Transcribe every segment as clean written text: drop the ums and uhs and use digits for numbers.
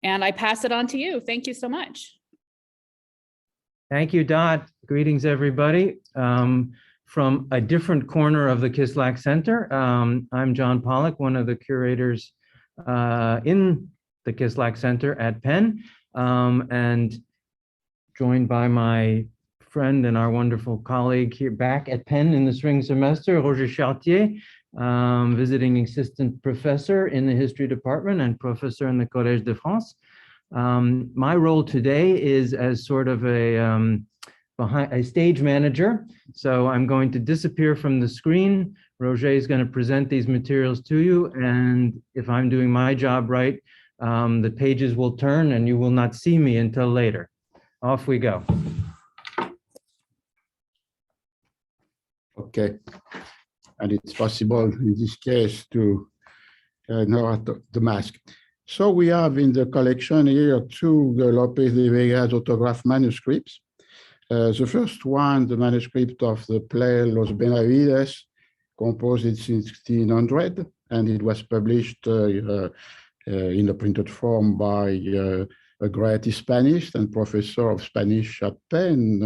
And I pass it on to you. Thank you so much. Thank you, Dot. Greetings, everybody. From a different corner of the Kislak Center, I'm John Pollack, one of the curators in the Kislak Center at Penn, and joined by my friend and our wonderful colleague here back at Penn in the spring semester, Roger Chartier, visiting assistant professor in the history department and professor in the Collège de France. My role today is as sort of a stage manager. So I'm going to disappear from the screen. Roger is going to present these materials to you. And if I'm doing my job right, the pages will turn and you will not see me until later. Off we go. Okay. And it's possible in this case to know the mask. So we have in the collection here two Lope de Vega's autograph manuscripts. The first one, the manuscript of the play Los Benavides, composed in 1600, and it was published in a printed form by a great Hispanist and professor of Spanish at Penn,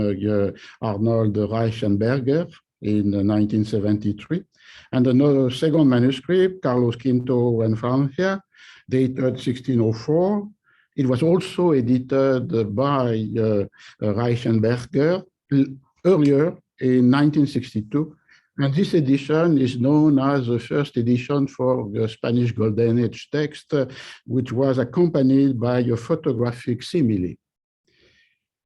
Arnold Reichenberger, in 1973. And another second manuscript, Carlos V and Francia, dated 1604. It was also edited by Reichenberger earlier in 1962. And this edition is known as the first edition for the Spanish Golden Age text, which was accompanied by a photographic simile.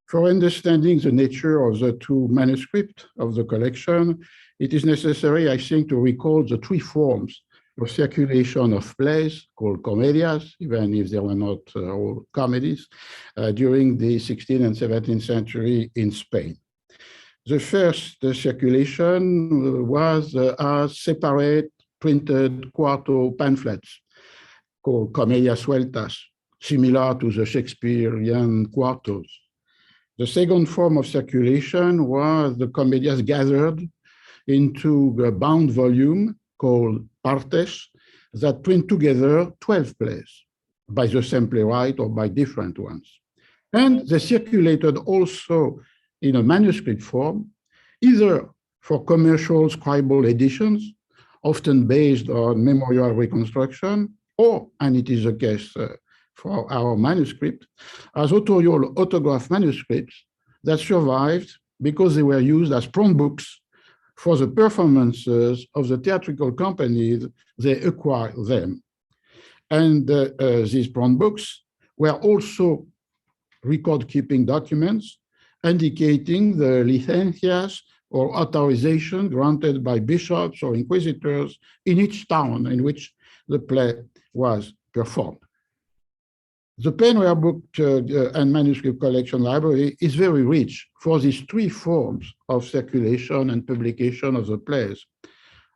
For understanding the nature of the two manuscripts of the collection, it is necessary, I think, to recall the three forms of circulation of plays called comedias, even if they were not all comedies, during the 16th and 17th century in Spain. The first circulation was as separate printed quarto pamphlets called comedias sueltas, similar to the Shakespearean quartos. The second form of circulation was the comedias gathered into a bound volume called partes that print together 12 plays by the same playwright or by different ones. And they circulated also in a manuscript form, either for commercial scribal editions, often based on memorial reconstruction, or, and it is the case for our manuscript, as authorial autograph manuscripts that survived because they were used as prompt books for the performances of the theatrical companies they acquired them. And these prompt books were also record-keeping documents indicating the licencias or authorization granted by bishops or inquisitors in each town in which the play was performed. The Penn Rare Book and Manuscript Collection Library is very rich for these three forms of circulation and publication of the plays.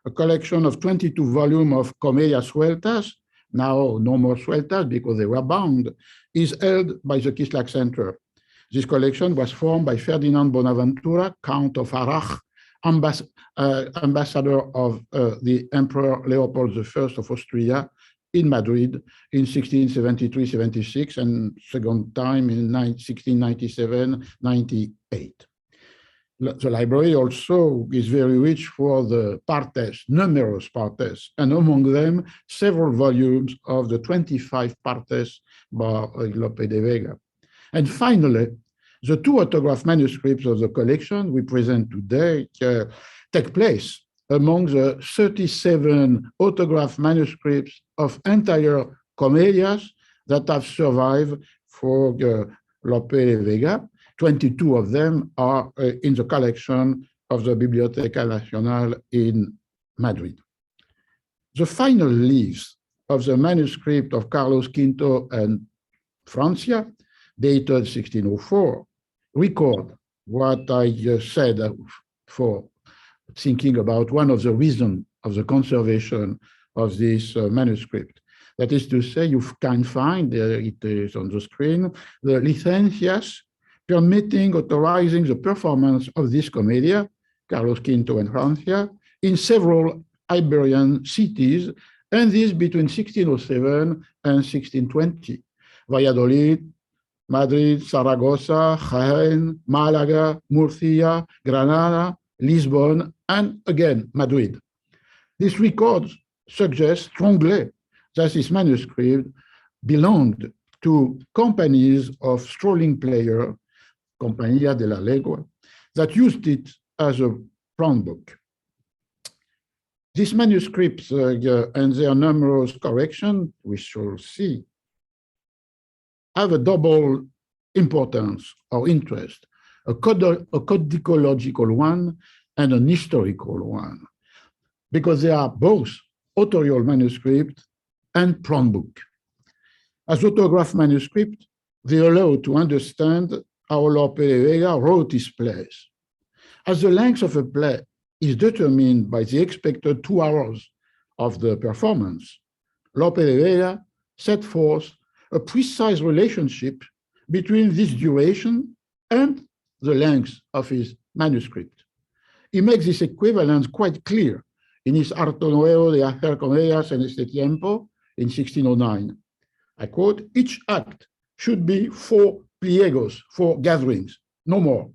A collection of 22 volumes of comedias sueltas, now no more sueltas because they were bound, is held by the Kislak Center. This collection was formed by Ferdinand Bonaventura, Count of Arach, ambassador of the Emperor Leopold I of Austria in Madrid in 1673-76 and second time in 1697-98. The library also is very rich for the partes, numerous partes, and among them several volumes of the 25 partes by Lope de Vega. And finally, the two autograph manuscripts of the collection we present today take place among the 37 autograph manuscripts of entire comedias that have survived for Lope de Vega. 22 of them are in the collection of the Biblioteca Nacional in Madrid. The final leaves of the manuscript of Carlos V and Francia, dated 1604, record what I just said for thinking about one of the reasons of the conservation of this manuscript. That is to say, you can find, it is on the screen, the licencias permitting, authorizing the performance of this comedia, Carlos V and Francia, in several Iberian cities, and this between 1607 and 1620. Valladolid, Madrid, Zaragoza, Jaén, Malaga, Murcia, Granada, Lisbon, and again, Madrid. This record suggests strongly that this manuscript belonged to companies of strolling players, Compañía de la Legua, that used it as a front book. These manuscripts and their numerous corrections, we shall see, have a double importance or interest, a codicological one and an historical one, because they are both authorial manuscript and front book. As autograph manuscript, they allow to understand how Lope de Vega wrote his plays. As the length of a play is determined by the expected 2 hours of the performance, Lope de Vega set forth a precise relationship between this duration and the length of his manuscript. He makes this equivalence quite clear in his Arte Nuevo de hacer comedias en este tiempo in 1609. I quote, "Each act should be 4 pliegos, 4 gatherings, no more.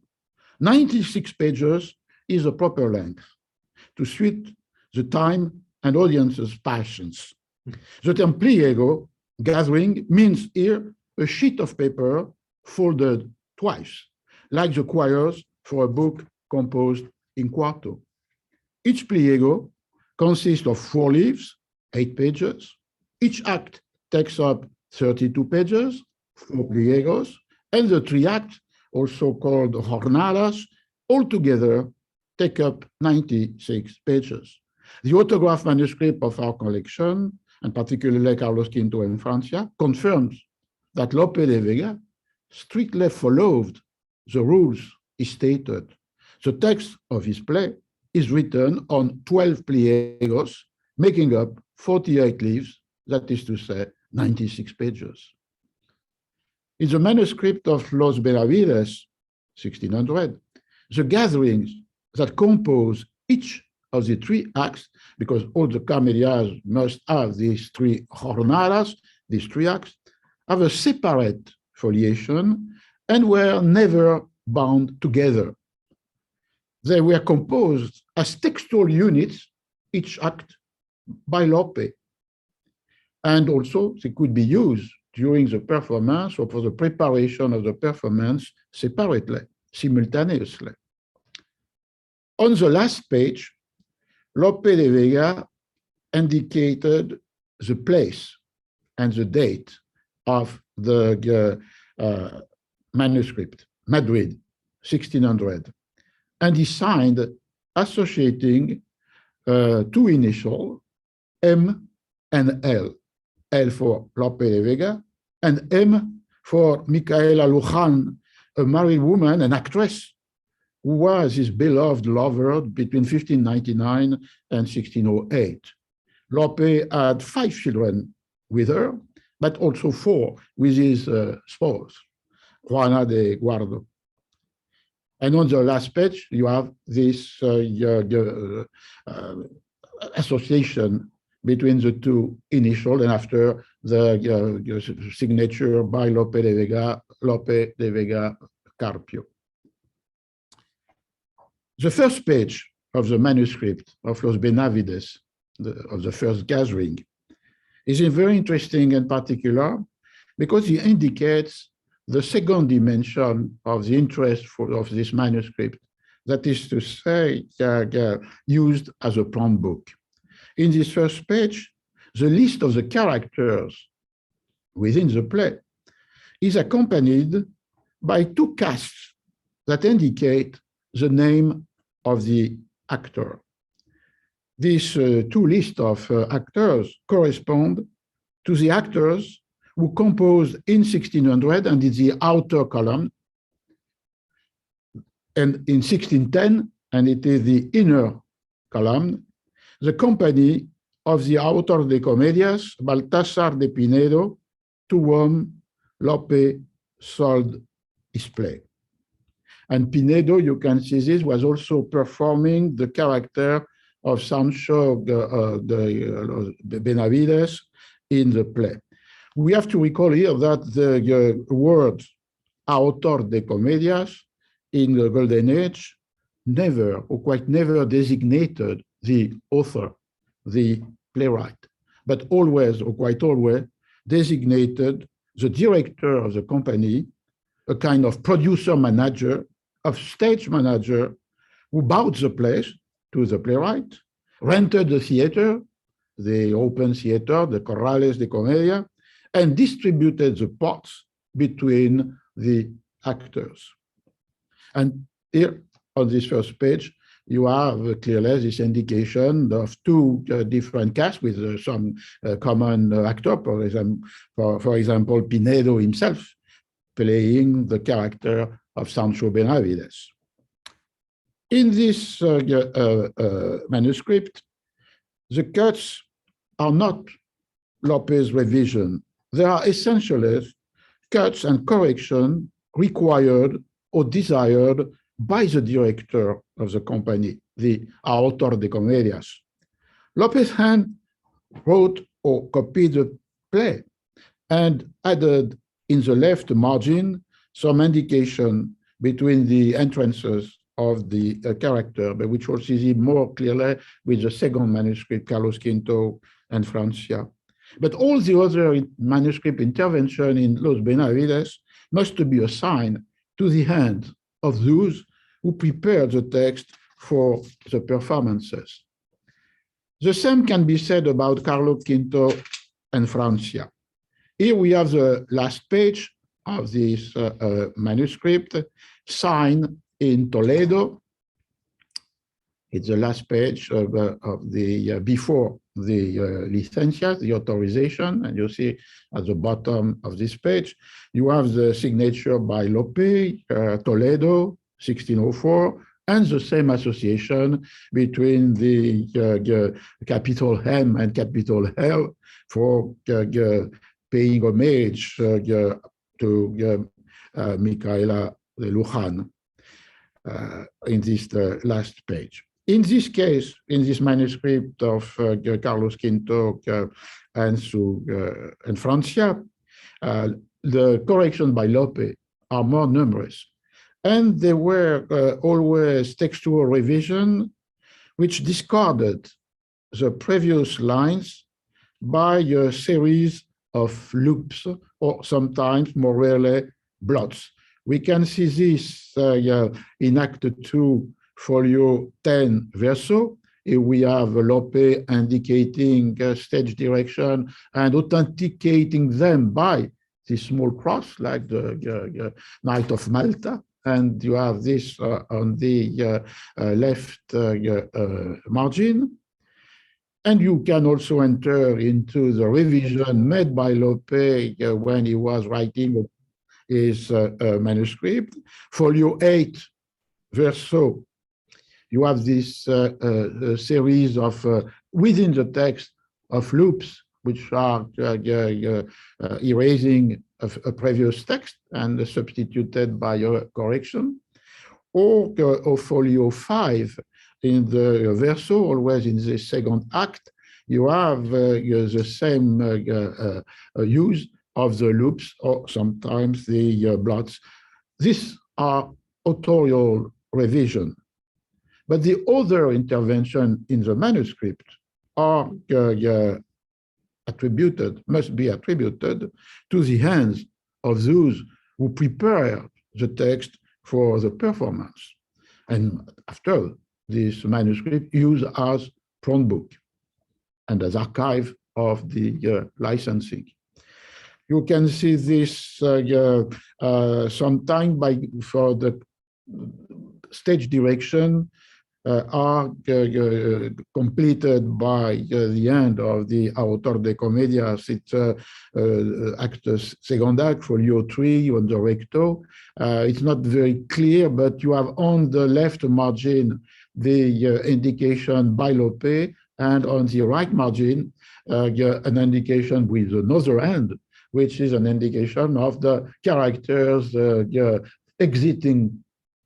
96 pages is the proper length to suit the time and audience's passions." The term pliego, gathering, means here a sheet of paper folded twice, like the quires for a book composed in quarto. Each pliego consists of 4 leaves, 8 pages. Each act takes up 32 pages, 4 pliegos, and the 3 acts, also called jornadas, altogether take up 96 pages. The autograph manuscript of our collection, and particularly Carlos V in Francia, confirms that Lope de Vega strictly followed the rules he stated. The text of his play is written on 12 pliegos, making up 48 leaves, that is to say, 96 pages. In the manuscript of Los Benavides, 1600, the gatherings that compose each of the 3 acts, because all the comedias must have these 3 jornadas, these 3 acts, have a separate foliation and were never bound together. They were composed as textual units, each act, by Lope. And also, they could be used during the performance or for the preparation of the performance separately, simultaneously. On the last page, Lope de Vega indicated the place and the date of the manuscript, Madrid, 1600. And he signed associating 2 initials, M and L. L for Lope de Vega, and M for Micaela Luján, a married woman, an actress, who was his beloved lover between 1599 and 1608. Lope had 5 children with her, but also 4 with his spouse, Juana de Guardo. And on the last page, you have this association between the 2 initials, and after the signature by Lope de Vega Carpio. The first page of the manuscript of Los Benavides, of the first gathering, is very interesting and particular because it indicates the second dimension of the interest of this manuscript, that is to say, used as a front book. In this first page, the list of the characters within the play is accompanied by 2 casts that indicate the name of the actor. These 2 lists of actors correspond to the actors who composed in 1600 and in the outer column, and in 1610, and it is the inner column, the company of the author de comedias, Baltasar de Pinedo, to whom Lope sold his play. And Pinedo, you can see this, was also performing the character of Sancho de Benavides in the play. We have to recall here that the word autor de comedias in the Golden Age never, or quite never, designated the author, the playwright, but always, or quite always, designated the director of the company, a kind of producer manager, of stage manager, who bought the place to the playwright, rented the theater, the open theater, the Corrales de Comedia, and distributed the parts between the actors. And here on this first page, you have clearly this indication of two different casts with some common actor, for example, Pinedo himself playing the character of Sancho Benavides. In this manuscript, the cuts are not Lope's revision. They are essentially cuts and correction required or desired by the director of the company, the autor de comedias. Lope's hand wrote or copied the play and added in the left margin some indication between the entrances of the character, but which was seen more clearly with the second manuscript, Carlos Quinto and Francia. But all the other manuscript intervention in Los Benavides must be assigned to the hand of those who prepared the text for the performances. The same can be said about Carlos Quinto and Francia. Here we have the last page of this manuscript, signed in Toledo. It's the last page of the before the licencia, the authorization, and you see at the bottom of this page, you have the signature by Lope, Toledo, 1604, and the same association between the capital M and capital L for paying homage to Micaela de Luján in this last page. In this case, in this manuscript of Carlos Quinto and Francia, the corrections by Lope are more numerous. And there were always textual revision, which discarded the previous lines by a series of loops, or sometimes more rarely blots. We can see this in Act 2, Folio 10, verso. Here we have Lope indicating stage direction and authenticating them by this small cross, like the Knight of Malta. And you have this on the left margin. And you can also enter into the revision made by Lope when he was writing his manuscript. Folio 8, verso, you have this series of, within the text, of loops, which are erasing a previous text and substituted by a correction. Or Folio 5, in the verso, always in the second act, you have the same use of the loops or sometimes the blots. These are authorial revision. But the other intervention in the manuscript are attributed, must be attributed to the hands of those who prepare the text for the performance. And after this manuscript used as front book and as archive of the licensing. You can see this sometime for the stage direction are completed by the end of the autor de comedias. It's second act, folio 3 on the recto. It's not very clear, but you have on the left margin the indication by Lope, and on the right margin an indication with another end, which is an indication of the characters exiting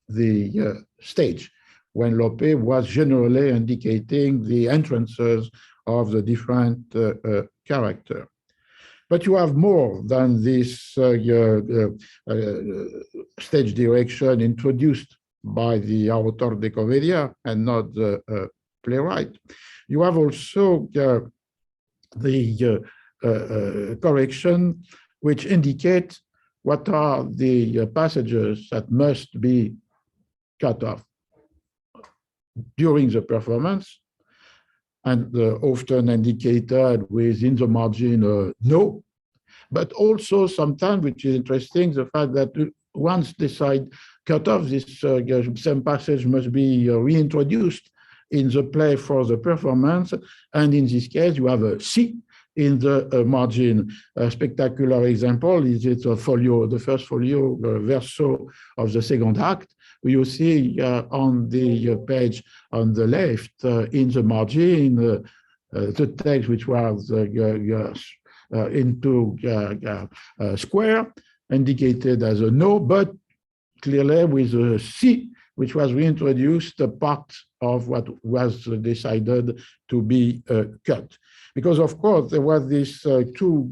the stage, when Lope was generally indicating the entrances of the different character. But you have more than this stage direction introduced by the author de comedia and not the playwright. You have also the correction which indicate what are the passages that must be cut off during the performance, and often indicated within the margin no, but also sometimes, which is interesting, the fact that once decide cut off, this same passage must be reintroduced in the play for the performance, and in this case you have a C in the margin. A spectacular example is the folio, the first folio, verso of the second act. You see on the page on the left in the margin the text which was into square, indicated as a no, but clearly with a C, which was reintroduced, a part of what was decided to be cut. Because of course there was this two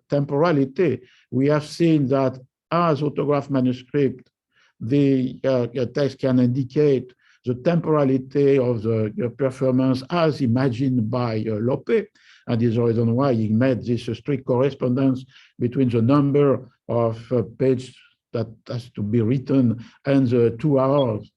temporality. We have seen that as autograph manuscript, the text can indicate the temporality of the performance as imagined by Lope, and is the reason why he made this strict correspondence between the number of pages that has to be written and the 2 hours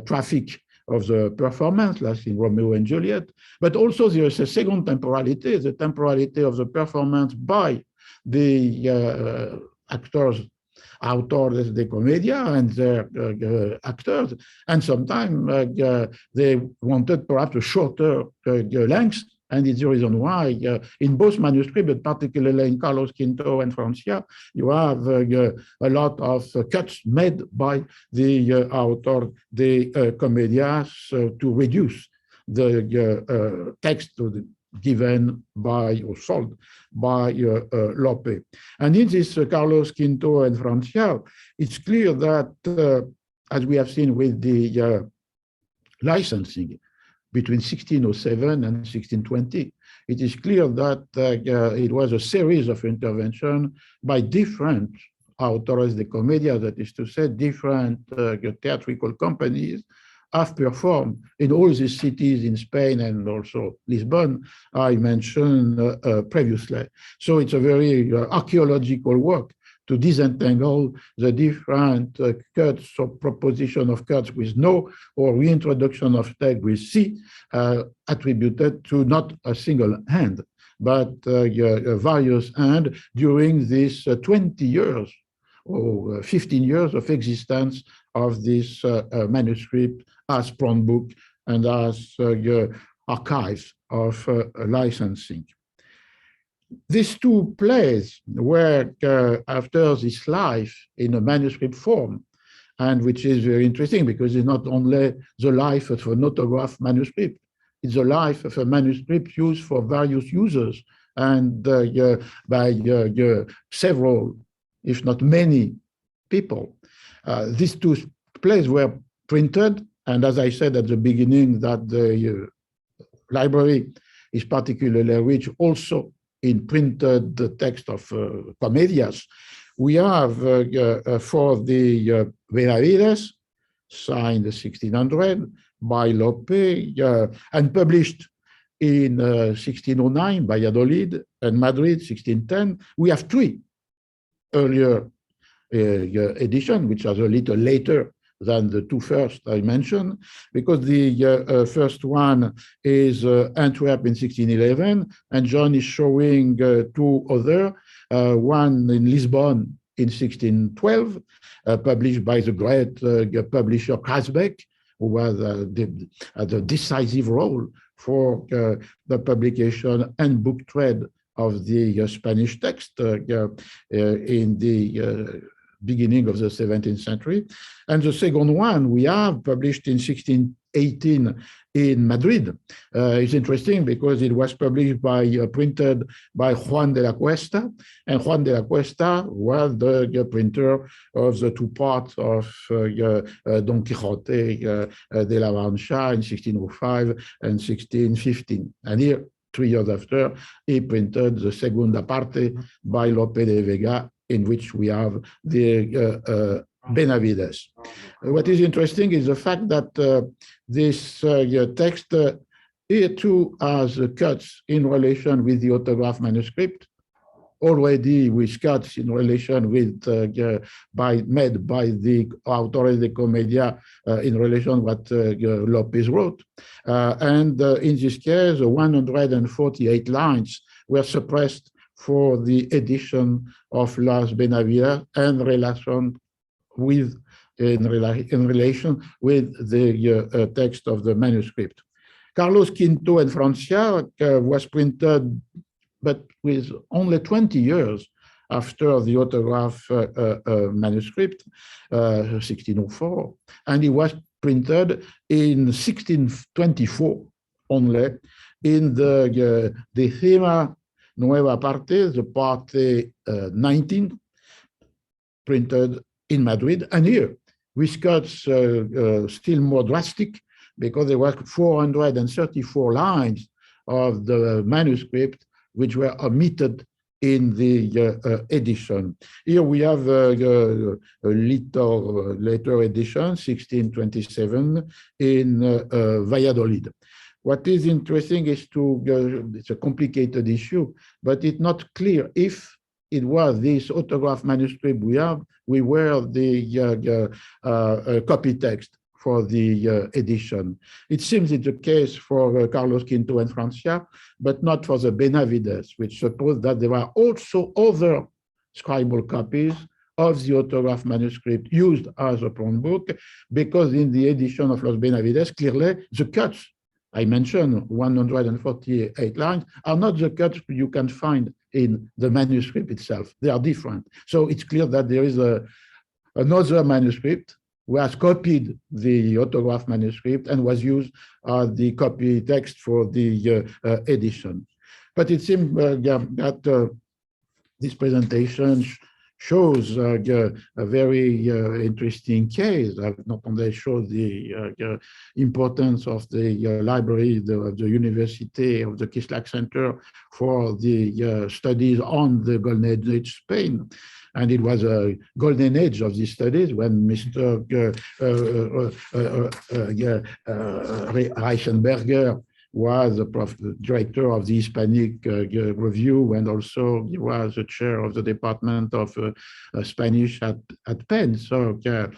traffic of the performance, like in Romeo and Juliet. But also there is a second temporality, the temporality of the performance by the actors, autores de comedia, and their actors. And sometimes they wanted perhaps a shorter length, and it's the reason why in both manuscripts, but particularly in Carlos Quinto and Francia, you have a lot of cuts made by the author de comedias to reduce the text given by or sold by Lope. And in this Carlos Quinto and Francia, it's clear that, as we have seen with the licensing, between 1607 and 1620, it is clear that it was a series of interventions by different autores de comedia, that is to say, different theatrical companies have performed in all these cities in Spain and also Lisbon, I mentioned previously. So it's a very archaeological work to disentangle the different cuts or proposition of cuts with no, or reintroduction of text with C, attributed to not a single hand, but various hands during these 20 years or 15 years of existence of this manuscript as print book and as archives of licensing. These two plays were after this life in a manuscript form, and which is very interesting because it's not only the life of an autograph manuscript, it's the life of a manuscript used for various users and by several, if not many, people. These two plays were printed, and as I said at the beginning, that the library is particularly rich also in printed text of comedias. We have for the Benavides, signed 1600 by Lope, and published in 1609 by Valladolid and Madrid, 1610. We have three earlier editions, which are a little later than the two first I mentioned, because the first one is Antwerp in 1611, and John is showing two other, one in Lisbon in 1612, published by the great publisher Krasbeck, who was had a decisive role for the publication and book trade of the Spanish text in the beginning of the 17th century. And the second one we have published in 1618 in Madrid. It's interesting because it was published printed by Juan de la Cuesta, and Juan de la Cuesta was the printer of the two parts of Don Quixote de la Mancha in 1605 and 1615. And here 3 years after, he printed the Segunda Parte by Lope de Vega, in which we have the Benavides. What is interesting is the fact that this text here too has cuts in relation with the autograph manuscript, already with cuts in relation with made by the autores de comedia in relation what Lopez wrote. In this case, 148 lines were suppressed for the edition of Los Benavides and in relation with the text of the manuscript. Carlos Quinto and Francia was printed, but with only 20 years after the autograph manuscript, 1604, and it was printed in 1624 only in the Decima Nueva Parte, the Parte 19, printed in Madrid, and here with cuts still more drastic, because there were 434 lines of the manuscript which were omitted in the edition. Here we have a little later edition, 1627, in Valladolid. What is interesting is it's a complicated issue, but it's not clear if it was this autograph manuscript we were the copy text for the edition. It seems it's the case for Carlos Quinto and Francia, but not for the Benavides, which suppose that there are also other scribal copies of the autograph manuscript used as a prone book, because in the edition of Los Benavides, clearly the cuts I mentioned, 148 lines, are not the cuts you can find in the manuscript itself. They are different. So it's clear that there is another manuscript who has copied the autograph manuscript and was used as the copy text for the edition. But it seems that this presentation shows a very interesting case. Not only shows the importance of the library of the University of the Kislak Center for the studies on the Golden Age Spain. And it was a golden age of these studies when Mr. Reichenberger was the director of the Hispanic Review, and also he was the chair of the Department of Spanish at Penn. So there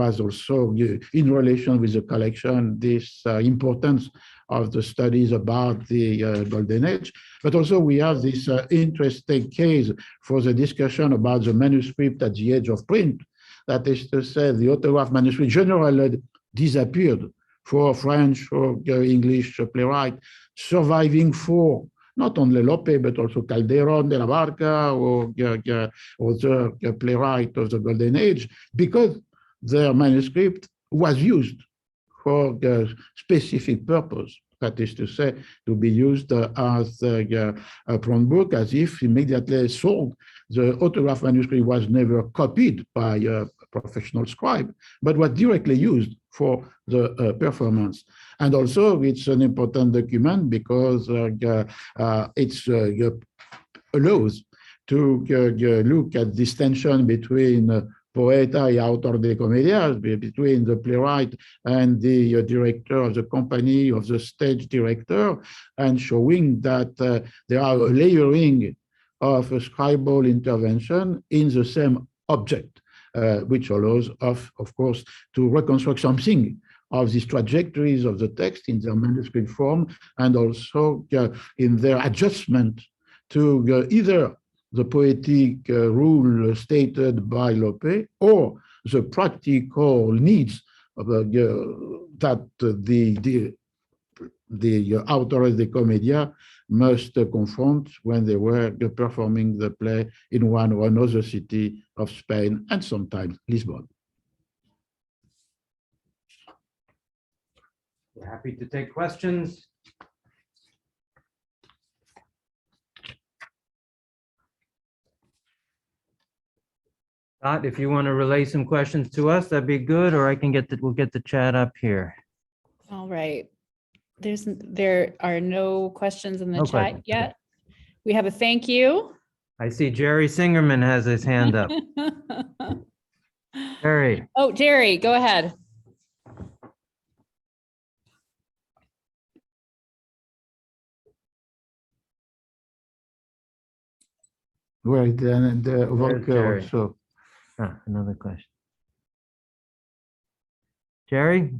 was also, in relation with the collection, this importance of the studies about the Golden Age. But also we have this interesting case for the discussion about the manuscript at the age of print. That is to say, the autograph manuscript generally disappeared for French or English playwright, surviving for not only Lope, but also Calderon de la Barca or the playwright of the Golden Age, because their manuscript was used for a specific purpose. That is to say, to be used as a prone book, as if immediately sold. The autograph manuscript was never copied by a professional scribe, but was directly used for the performance. And also, it's an important document because it allows to look at this tension between poeta y autor de comedias, between the playwright and the director of the company, of the stage director, and showing that there are a layering of a scribal intervention in the same object, which allows, of course, to reconstruct something of these trajectories of the text in their manuscript form, and also in their adjustment to either the poetic rule stated by Lope or the practical needs of that the autores de comedia must confront when they were performing the play in one or another city of Spain and sometimes Lisbon. We're happy to take questions. Scott, if you want to relay some questions to us, that'd be good, or I can we'll get the chat up here. All right. There are no questions in the No chat questions. yet. We have a thank you. I see Jerry Singerman has his hand up. Jerry, Oh, Jerry, go ahead. Where the There's Volker Jerry. also. another question. Jerry,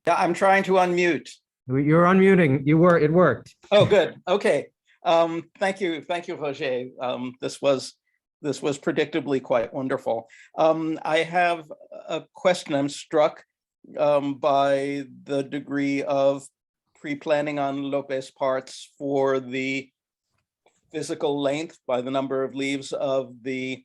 Yeah, I'm trying to unmute. you're unmuting. It worked. Oh, good. Okay. Thank you, Roger. This was predictably quite wonderful. I have a question. I'm struck by the degree of pre-planning on Lope's parts for the physical length, by the number of leaves of the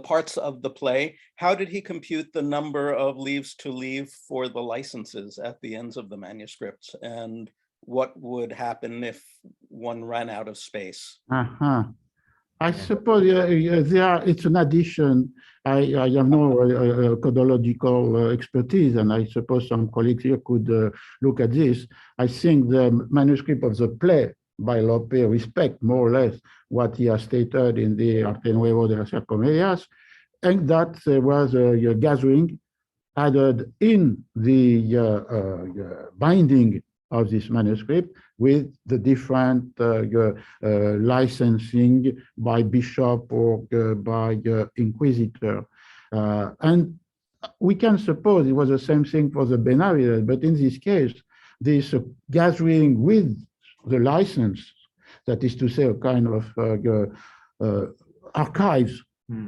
parts of the play. How did he compute the number of leaves to leave for the licenses at the ends of the manuscripts? And what would happen if one ran out of space? I suppose it's an addition. I have no codological expertise, and I suppose some colleagues here could look at this. I think the manuscript of the play by Lope respect more or less what he has stated in the Arte Nuevo de las Comedias, and that there was a gathering added in the binding of this manuscript with the different licensing by bishop or by inquisitor. And we can suppose it was the same thing for the Benavides, but in this case, this gathering with the license, that is to say, a kind of archives,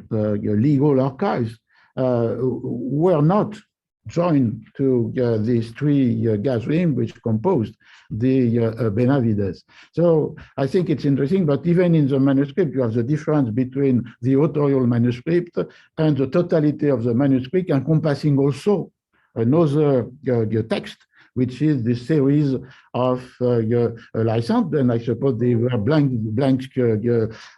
legal archives, were not joined to these three gatherings which composed the Benavides. So I think it's interesting, but even in the manuscript, you have the difference between the authorial manuscript and the totality of the manuscript, encompassing also another text, which is the series of license, and I suppose they were blank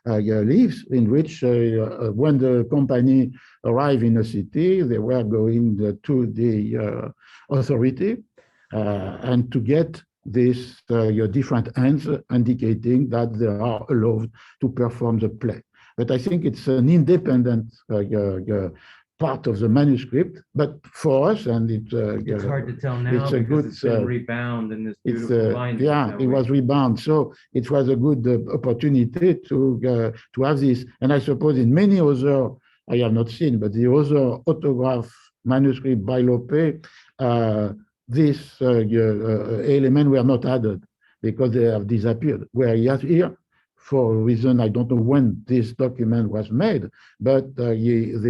leaves in which, when the company arrived in a city, they were going to the authority and to get this different ends indicating that they are allowed to perform the play. But I think it's an independent part of the manuscript, but for us, and It's hard to tell now it's a because good, it's been rebound in this it's beautiful binding. yeah, it was rebound, so it was a good opportunity to have this. And I suppose in many other, I have not seen, but the other autograph manuscript by Lope, this element were not added because they have disappeared. Where he has here, for a reason, I don't know when this document was made, but they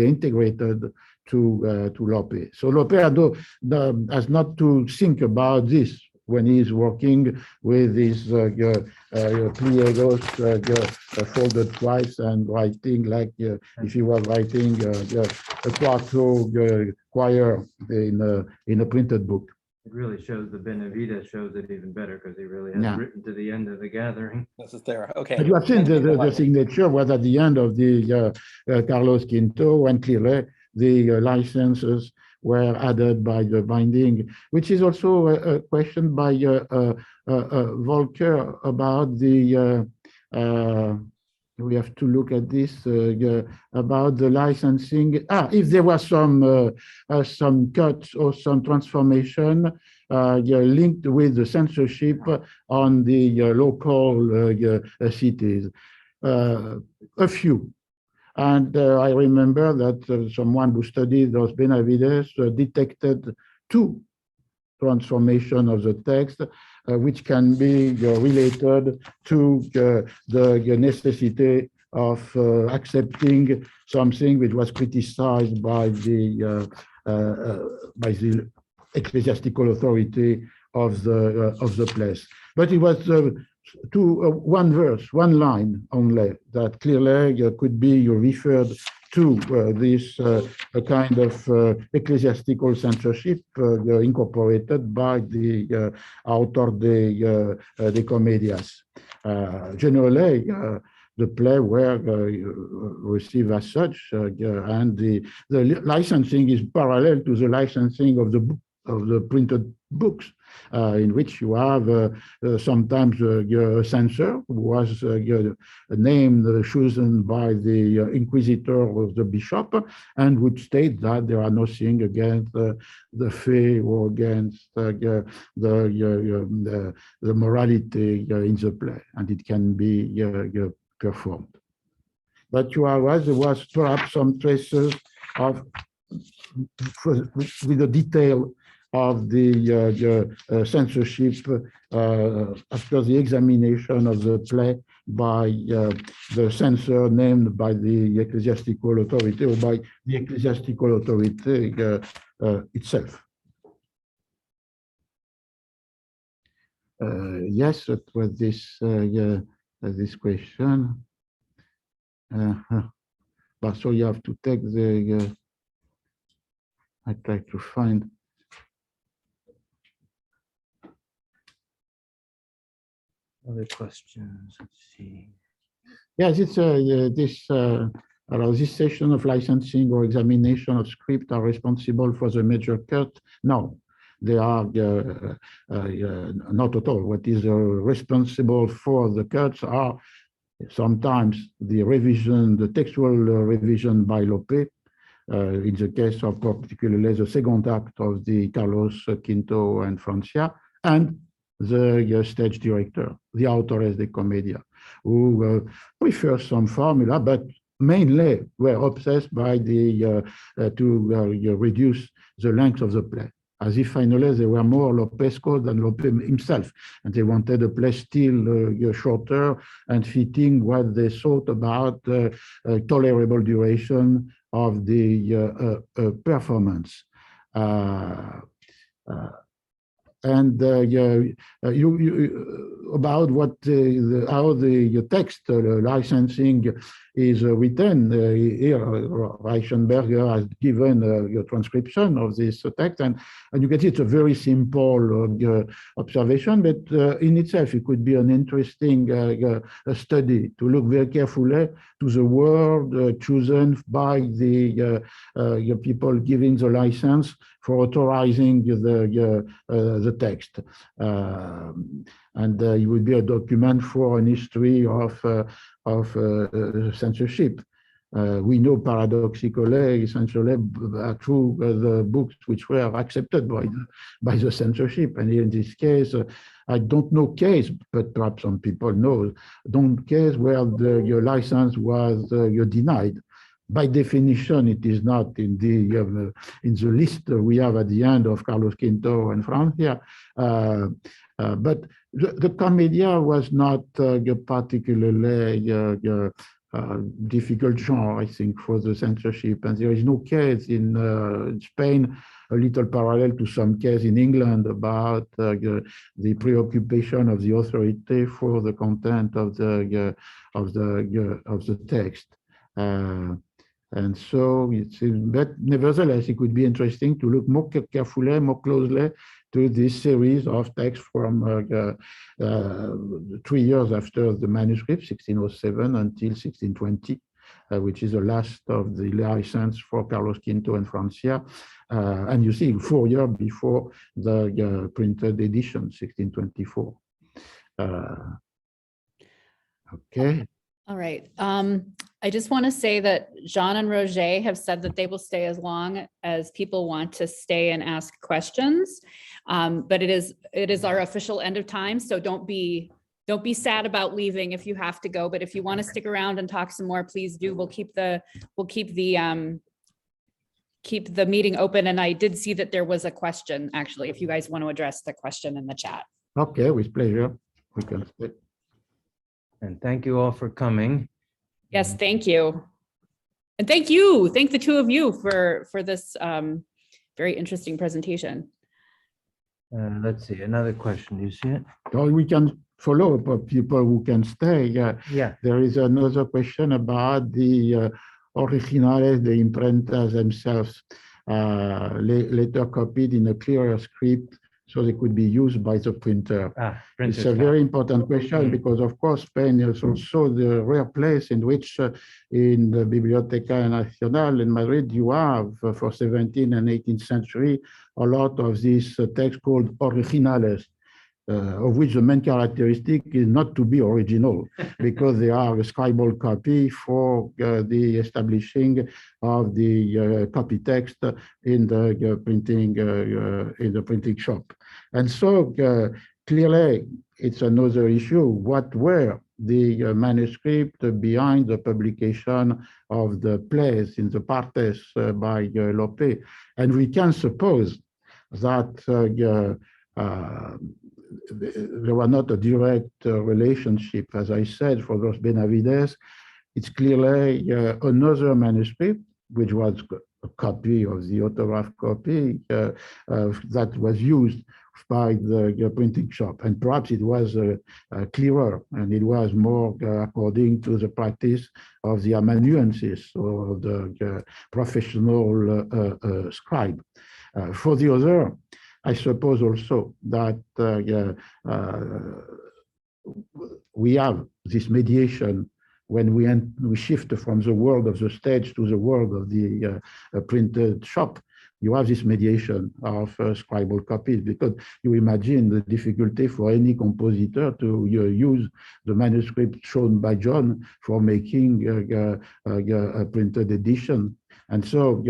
integrated to Lope. So Lope has not to think about this when he's working with his pliegos folded twice and writing like if he was writing a quarto choir in a printed book. It really shows the Benavides shows it even better because he really has written to the end of the gathering. This is there. Okay. But you have seen the signature was at the end of the Carlos Quinto, and clearly the licenses were added by the binding, which is also a question by Volker about the, we have to look at this, about the licensing. If there was some cuts or some transformation linked with the censorship on the local cities, a few. And I remember that someone who studied those Benavides detected two transformation of the text, which can be related to the necessity of accepting something which was criticized by the ecclesiastical authority of the place. But it was one verse, one line only that clearly could be referred to this kind of ecclesiastical censorship incorporated by the author de Comedias. Generally, the play were received as such, and the licensing is parallel to the licensing of the printed books. in which you have sometimes a censor who was named, chosen by the inquisitor or the bishop, and would state that there are nothing against the faith or against the morality in the play, and it can be performed. But you are right, there was perhaps some traces of, with the detail of the censorship after the examination of the play by the censor named by the ecclesiastical authority or by the ecclesiastical authority itself. Yes, it was this question. But so you have to take the. I try to find. Other questions, let's see. Yes, it's this session of licensing or examination of script are responsible for the major cut. No, they are not at all. What is responsible for the cuts are sometimes the revision, the textual revision by Lope, in the case of particularly the second act of the Carlos Quinto and Francia, and the stage director, the authores de comedia, who prefer some formula, but mainly were obsessed by the to reduce the length of the play, as if finally they were more Lopesco than Lope himself, and they wanted a play still shorter and fitting what they thought about tolerable duration of the performance. And about what how the text licensing is written here, Reichenberger has given a transcription of this text, and you can see it's a very simple observation, but in itself it could be an interesting study to look very carefully to the word chosen by the people giving the license for authorizing the text. And it would be a document for an history of censorship. We know paradoxically, essentially, through the books which were accepted by the censorship. And in this case, I don't know case, but perhaps some people know, don't case where your license was denied. By definition, it is not in the list we have at the end of Carlos Quinto and Francia. But the commedia was not particularly difficult genre, I think, for the censorship. And there is no case in Spain, a little parallel to some case in England about the preoccupation of the authority for the content of the text. And so it's, but nevertheless, it could be interesting to look more carefully, more closely to this series of texts from 3 years after the manuscript, 1607 until 1620, which is the last of the license for Carlos Quinto and Francia. And you see 4 years before the printed edition, 1624. Okay. All right. I just want to say that Jean and Roger have said that they will stay as long as people want to stay and ask questions. But it is our official end of time, so don't be sad about leaving if you have to go. But if you want to stick around and talk some more, please do. We'll keep the meeting open. And I did see that there was a question, actually, if you guys want to address the question in the chat. Okay, with pleasure. We can stay. And thank you all for coming. Yes, thank you. And thank you. Thank the two of you for this very interesting presentation. Let's see, another question. Do you see it? Or we can follow up people who can stay. Yeah. There is another question about the originales, the imprentas themselves, later copied in a clearer script so they could be used by the printer. Printers It's a very important question because, of course, Penn is also the rare place in which, in the Biblioteca Nacional in Madrid, you have, for 17th and 18th century, a lot of these texts called originales, of which the main characteristic is not to be original, because they are a scribal copy for the establishing of the copy text in the printing shop. And so clearly, it's another issue. What were the manuscript behind the publication of the plays in the Partes by Lope? And we can suppose that there was not a direct relationship, as I said, for Los Benavides. It's clearly another manuscript, which was a copy of the autograph copy that was used by the printing shop. And perhaps it was clearer, and it was more according to the practice of the amanuensis, or the professional scribe. For the other, I suppose also that we have this mediation when we shift from the world of the stage to the world of the printed shop. You have this mediation of scribal copies, because you imagine the difficulty for any compositor to use the manuscript shown by John for making a printed edition. And so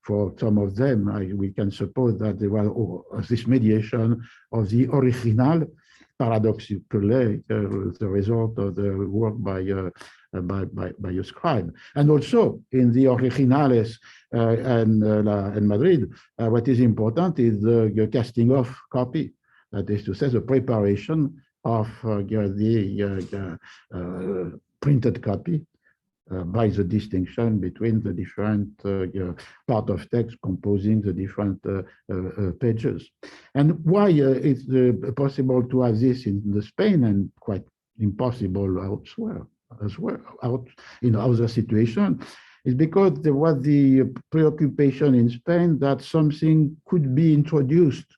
for some of them, we can suppose that there was this mediation of the original, paradoxically, the result of the work by a scribe. And also in the originales in Madrid, what is important is the casting off copy, that is to say, the preparation of the printed copy by the distinction between the different part of text composing the different pages. And why it's possible to have this in Spain and quite impossible elsewhere as well, out in other situations, is because there was the preoccupation in Spain that something could be introduced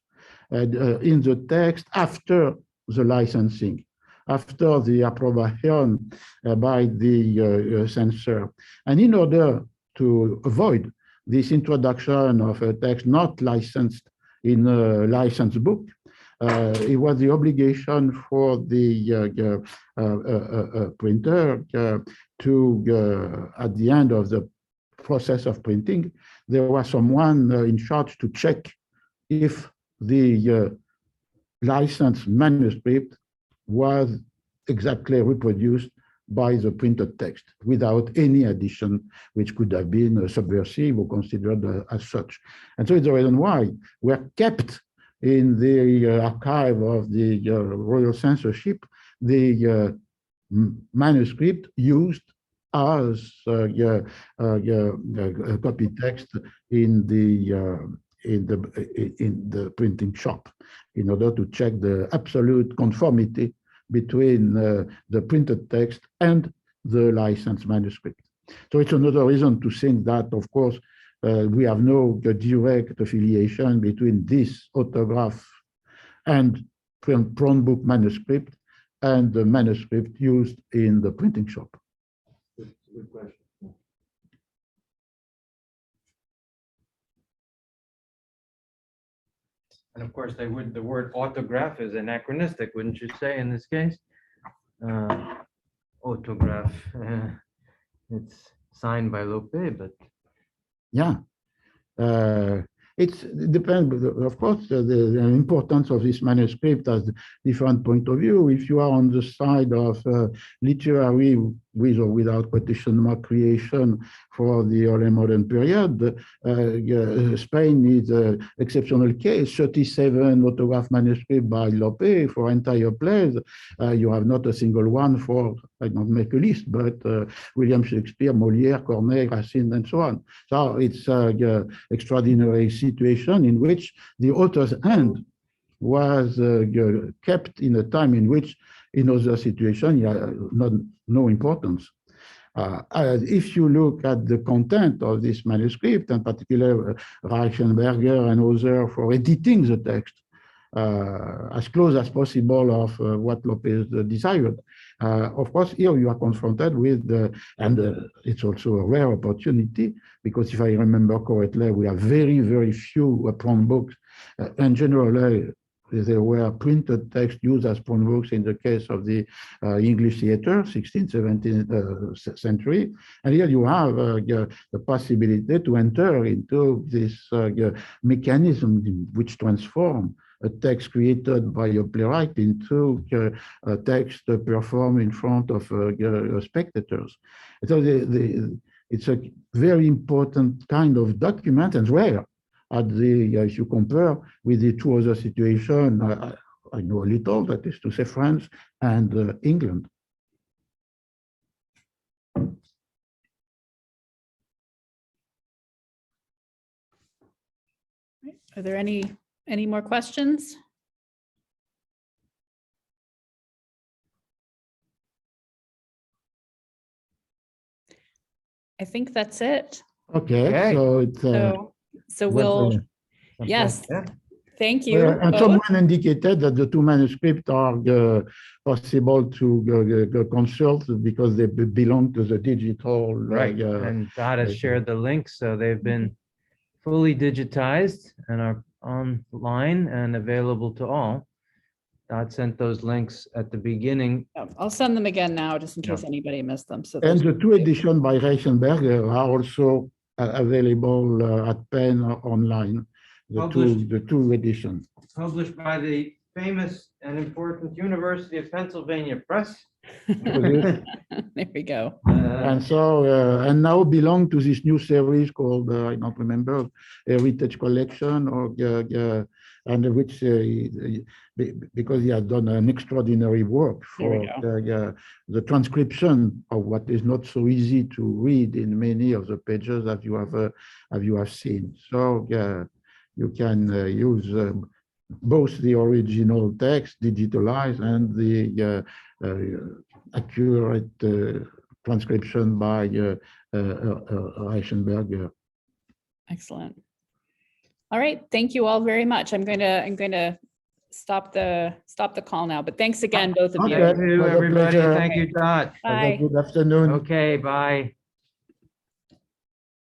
in the text after the licensing, after the approbation by the censor. And in order to avoid this introduction of a text not licensed in a licensed book, it was the obligation for the printer to, at the end of the process of printing, there was someone in charge to check if the licensed manuscript was exactly reproduced by the printed text without any addition, which could have been subversive or considered as such. And so it's the reason why we're kept in the archive of the royal censorship the manuscript used as copy text in the printing shop, in order to check the absolute conformity between the printed text and the licensed manuscript. So it's another reason to think that, of course, we have no direct affiliation between this autograph and print book manuscript and the manuscript used in the printing shop. Good question. And of course, the word autograph is anachronistic, wouldn't you say, in this case? Autograph, it's signed by Lope, but yeah, it depends, of course, the importance of this manuscript has different point of view. If you are on the side of literary, with or without quotation mark creation for the early modern period, Spain is an exceptional case. 37 autograph manuscripts by Lope for entire plays. You have not a single one for, I don't make a list, but William Shakespeare, Molière, Corneille, Racine, and so on. So it's an extraordinary situation in which the author's hand was kept in a time in which, in other situations, no importance. If you look at the content of this manuscript, in particular Reichenberger and others for editing the text, as close as possible of what Lopez desired. Of course, here you are confronted with, it's also a rare opportunity, because if I remember correctly, we have very, very few prompt books. And generally, there were printed text used as prompt books in the case of the English theater, 16th, 17th century. And here you have the possibility to enter into this mechanism which transforms a text created by a playwright into a text performed in front of spectators. So it's a very important kind of document and rare. If you compare with the two other situations, I know a little, that is to say France and England. Are there any more questions? I think that's it. Okay, so it's So we'll, yes, thank you. and both. someone indicated that the two manuscripts are possible to consult because they belong to the digital. Right, and Dot has shared the links, so they've been fully digitized and are online and available to all. Dot sent those links at the beginning. I'll send them again now, just in case anybody missed them. So And those- the two editions by Reichenberger are also available at Penn online. The two editions. Published by the famous and important University of Pennsylvania Press. There we go. And so, and now belong to this new series called, I don't remember, Heritage Collection, or and which, because he has done an extraordinary work for the transcription of what is not so easy to read in many of the pages that you have seen. So you can use both the original text digitalized and the accurate transcription by Reichenberger. Excellent. All right, thank you all very much. I'm going to stop the call now, but thanks again, both of you. Okay. Thank you, everybody. Thank you, Dot. Have a Bye. good afternoon. Okay, bye.